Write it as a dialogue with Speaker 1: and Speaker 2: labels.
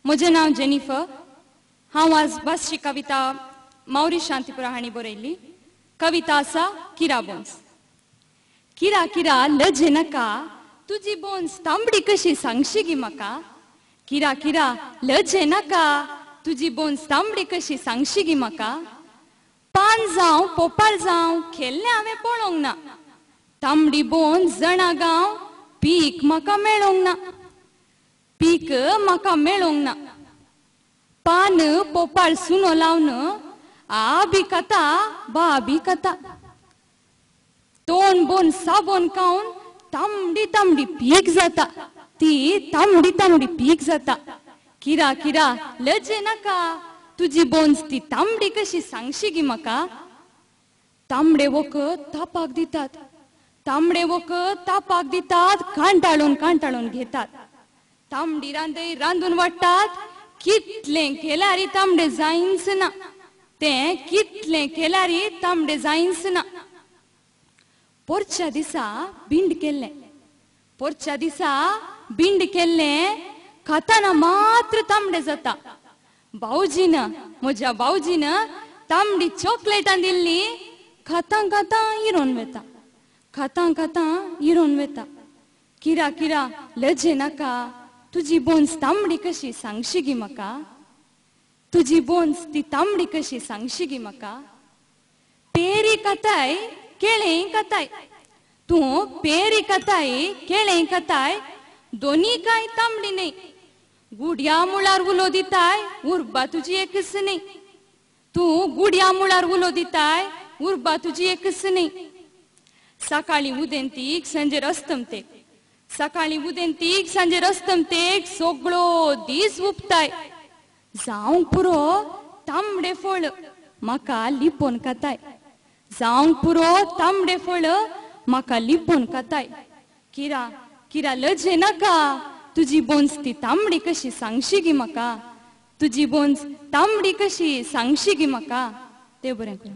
Speaker 1: म्हजें नांव जेनिफर. हांव आज बसची कविता मौरी शांतीपुरा हांणी बरयल्ली. कविता आसा किरा बोन्स. किरा किरा लजे नाका, तुजी बोन्स तांबडी कशी सांगशी गी म्हाका. किरा किरा लजे नाका, तुजी बोन्स तांबडी कशी सांगशी गी म्हाका. पान जावं पोपाळ जावं खेळ्ळें हांवें पळोवंक ना. तांबडी बोन्स जणा गांव पीक म्हाका मेळोंक ना. पीक म्हाका मेळोंक ना. पान पोपाळ सुनो लावन आ बी खाता बा बी खाता. तोंड बोन साबोन खावन तांबडी तांबडी पीक जाता. ती तांबडी तांबडी पीक जाता. किरा किरा लजे नाका, तुजी बोन्स ती तांबडी कशी सांगशी गी म्हाका. तांबडे वखद तापाक दितात. तांबडे वखद तापाक दितात, कांटाळून कांटाळून घेतात. तांबडी रांदय रांदून वाडटात. कितलें केल्यारी तांबडे जायनच ना. तें कितलें केल्यारी तांबडे जायनच ना. पोरच्या दिसा भिंड केल्लें. पोरच्या दिसा भिंड केल्लें खाताना मात्र तांबडे जाता. भाऊजीन म्हज्या भाऊजीन तांबडी चॉकलेटां दिल्ली. खातां खातां इरोन वेता. खातां खातां इरोन वेता. किरा किरा लजे नाका, तुजी बोन्स तांबडी कशी सांगशी गी म्हाका. तुजी बोन्स ती तांबडी कशी सांगशी गी म्हाका. पेरी खाताय केळें खाताय. तूं पेरी खाताय केळें खाताय, दोनी काय तांबडी न्ही. गुडया मुळार उलो दिताय, उर्बा तुजी एकच न्ही. तूं गुडया मुळार उलो दिताय, उर्बा तुजी एकच न्ही. सकाळी उदेंतीक सांजेर अस्तमतेक. सकाळी उदेंतीक सांजेर अस्तमतेक सगळो दीस उपताय. जावंक पुरो तांबडे फळ म्हाका लिपोन खाताय. जावंक पुरो तांबडे फळ म्हाका लिपोन खाताय. किरा किरा लजे नाका, तुजी बोन्स ती तांबडी कशी सांगशी गी म्हाका. तुजी बोन्स तांबडी कशी सांगशी गी म्हाका. देव बरें करूं.